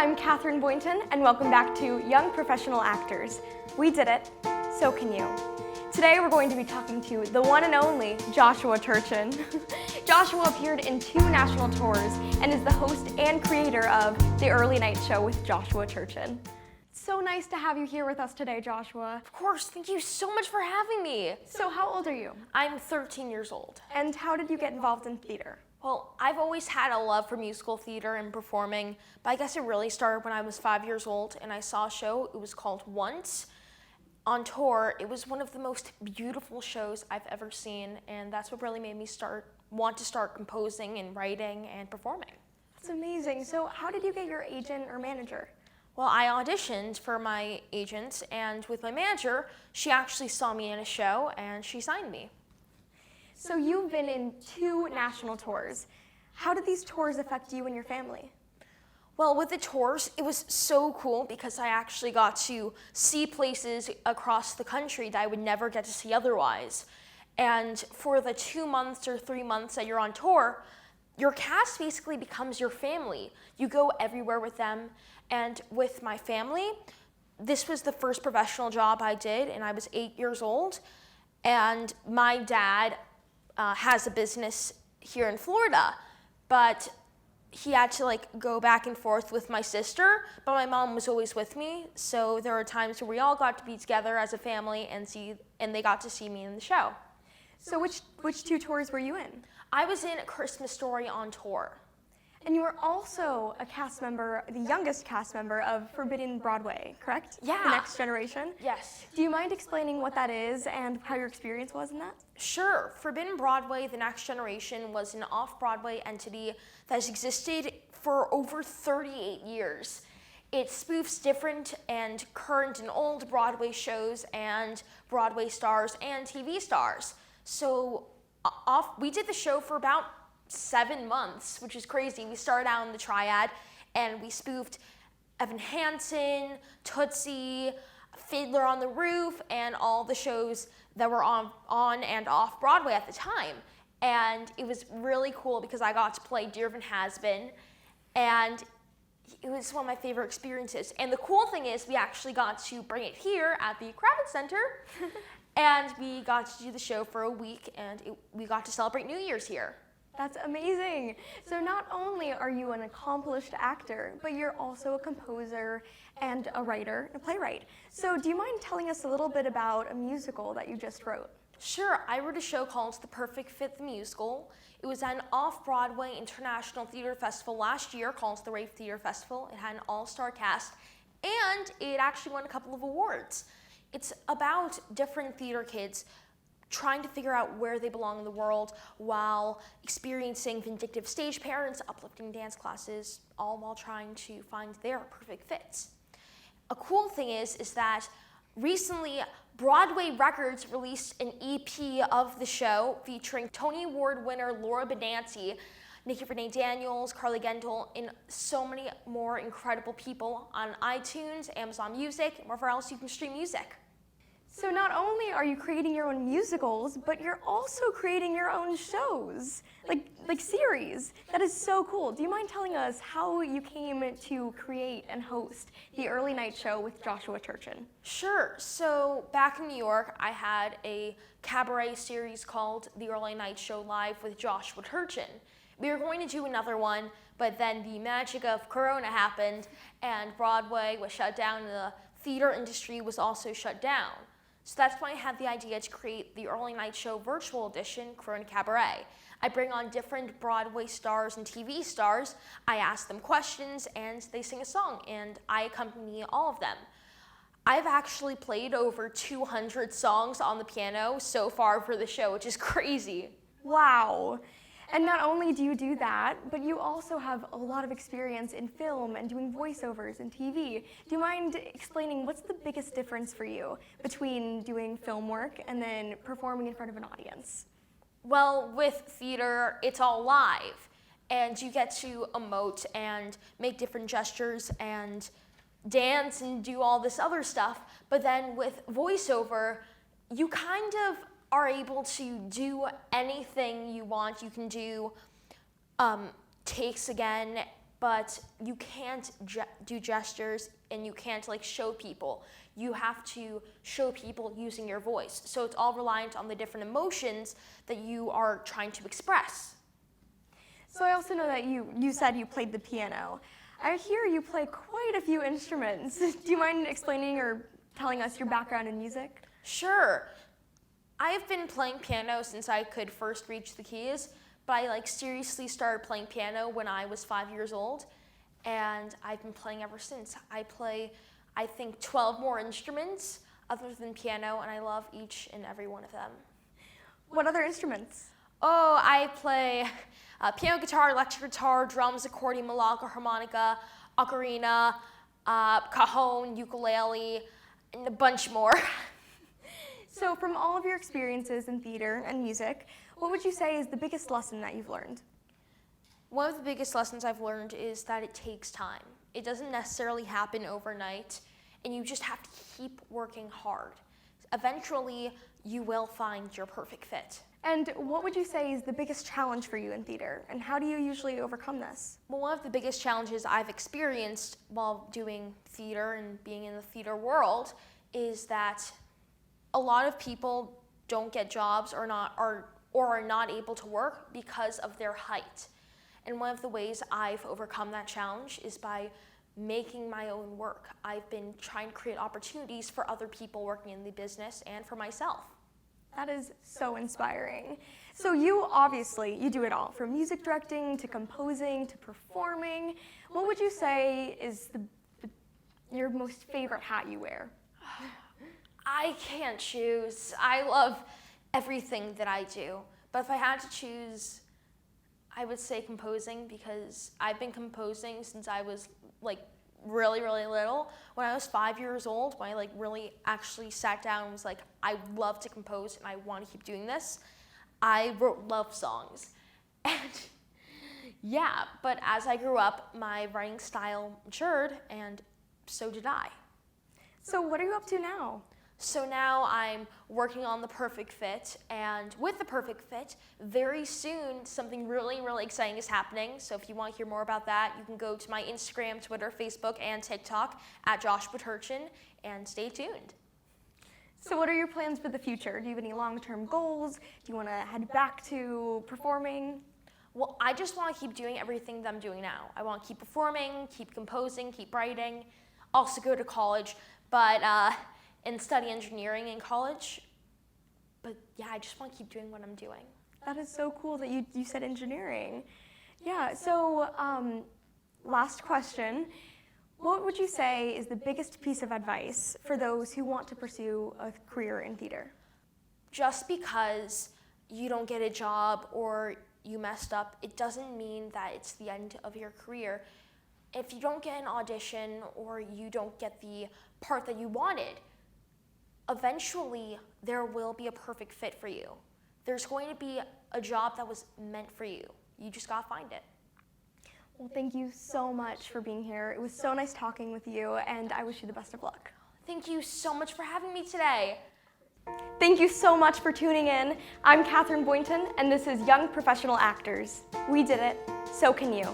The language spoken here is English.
I'm Catherine Boynton, and welcome back to Young Professional Actors. We did it, so can you. Today we're going to be talking to the one and only Joshua Turchin. Joshua appeared in 2 national tours and is the host and creator of The Early Night Show with Joshua Turchin. It's so nice to have you here with us today, Joshua. Of course, thank you so much for having me. So how old are you? I'm 13 years old. And how did you get involved in theater? Well, I've always had a love for musical theater and performing, but I guess it really started when I was 5 years old and I saw a show. It was called Once. On tour, it was one of the most beautiful shows I've ever seen, and that's what really made me want to start composing and writing and performing. That's amazing. So how did you get your agent or manager? Well, I auditioned for my agent, and with my manager, she actually saw me in a show and she signed me. So you've been in 2 national tours. How did these tours affect you and your family? Well, with the tours, it was so cool because I actually got to see places across the country that I would never get to see otherwise. And for the 2 months or 3 months that you're on tour, your cast basically becomes your family. You go everywhere with them. And with my family, this was the first professional job I did, and I was 8 years old. And my dad has a business here in Florida, but he had to go back and forth with my sister, but my mom was always with me. So there were times where we all got to be together as a family and they got to see me in the show. So which 2 tours were you in? I was in A Christmas Story on tour. And you were also a cast member, the youngest cast member of Forbidden Broadway, correct? Yeah. The Next Generation? Yes. Do you mind explaining what that is and how your experience was in that? Sure. Forbidden Broadway, The Next Generation, was an off-Broadway entity that has existed for over 38 years. It spoofs different and current and old Broadway shows and Broadway stars and TV stars. So we did the show for about 7 months, which is crazy. We started out in the Triad and we spoofed Evan Hansen, Tootsie, Fiddler on the Roof, and all the shows that were on and off Broadway at the time. And it was really cool because I got to play Dear Evan Has-Been, and it was one of my favorite experiences. And the cool thing is we actually got to bring it here at the Kravitz Center, and we got to do the show for a week, and we got to celebrate New Year's here. That's amazing. So not only are you an accomplished actor, but you're also a composer and a writer, a playwright. So do you mind telling us a little bit about a musical that you just wrote? Sure, I wrote a show called The Perfect Fit the Musical. It was at an off-Broadway International Theater Festival last year called the Rave Theater Festival. It had an all-star cast, and it actually won a couple of awards. It's about different theater kids trying to figure out where they belong in the world while experiencing vindictive stage parents, uplifting dance classes, all while trying to find their perfect fits. A cool thing is that recently Broadway Records released an EP of the show featuring Tony Award winner Laura Benanti, Nikki Renee Daniels, Carly Gendel, and so many more incredible people on iTunes, Amazon Music, and wherever else you can stream music. So not only are you creating your own musicals, but you're also creating your own shows, like series. That is so cool. Do you mind telling us how you came to create and host The Early Night Show with Joshua Turchin? Sure. So back in New York, I had a cabaret series called The Early Night Show Live with Joshua Turchin. We were going to do another one, but then the magic of Corona happened, and Broadway was shut down, and the theater industry was also shut down. So that's why I had the idea to create the Early Night Show virtual edition, Corona Cabaret. I bring on different Broadway stars and TV stars. I ask them questions and they sing a song, and I accompany all of them. I've actually played over 200 songs on the piano so far for the show, which is crazy. Wow. And not only do you do that, but you also have a lot of experience in film and doing voiceovers and TV. Do you mind explaining what's the biggest difference for you between doing film work and then performing in front of an audience? Well, with theater, it's all live, and you get to emote and make different gestures and dance and do all this other stuff. But then with voiceover, you kind of are able to do anything you want. You can do takes again but you can't do gestures and you can't like show people. You have to show people using your voice. So it's all reliant on the different emotions that you are trying to express. So I also know that you said you played the piano. I hear you play quite a few instruments. Do you mind explaining or telling us your background in music? Sure. I have been playing piano since I could first reach the keys, but I seriously started playing piano when I was 5 years old, and I've been playing ever since. I play, I think, 12 more instruments other than piano, and I love each and every one of them. What other instruments? Oh, I play piano, guitar, electric guitar, drums, accordion, melodica, harmonica, ocarina, cajon, ukulele, and a bunch more. So from all of your experiences in theater and music, what would you say is the biggest lesson that you've learned? One of the biggest lessons I've learned is that it takes time. It doesn't necessarily happen overnight, and you just have to keep working hard. Eventually, you will find your perfect fit. And what would you say is the biggest challenge for you in theater, and how do you usually overcome this? Well, one of the biggest challenges I've experienced while doing theater and being in the theater world is that a lot of people don't get jobs or are not able to work because of their height. And one of the ways I've overcome that challenge is by making my own work. I've been trying to create opportunities for other people working in the business and for myself. That is so inspiring. So you do it all, from music directing to composing to performing. What would you say is your most favorite hat you wear? I can't choose. I love everything that I do. But if I had to choose, I would say composing, because I've been composing since I was really, really little. When I was 5 years old, when I really actually sat down and was like, I love to compose and I want to keep doing this, I wrote love songs. And yeah, but as I grew up, my writing style matured, and so did I. So what are you up to now? So now I'm working on the perfect fit, and with the perfect fit, very soon something really, really exciting is happening. So if you want to hear more about that, you can go to my Instagram, Twitter, Facebook, and TikTok at Joshua Turchin, and stay tuned. So what are your plans for the future? Do you have any long-term goals? Do you want to head back to performing? Well, I just want to keep doing everything that I'm doing now. I want to keep performing, keep composing, keep writing, also go to college, and study engineering in college. But yeah, I just want to keep doing what I'm doing. That is so cool that you said engineering. Yeah, so last question. What would you say is the biggest piece of advice for those who want to pursue a career in theater? Just because you don't get a job or you messed up, it doesn't mean that it's the end of your career. If you don't get an audition or you don't get the part that you wanted, eventually there will be a perfect fit for you. There's going to be a job that was meant for you. You just gotta find it. Well, thank you so much for being here. It was so nice talking with you, and I wish you the best of luck. Thank you so much for having me today. Thank you so much for tuning in. I'm Catherine Boynton, and this is Young Professional Actors. We did it, so can you.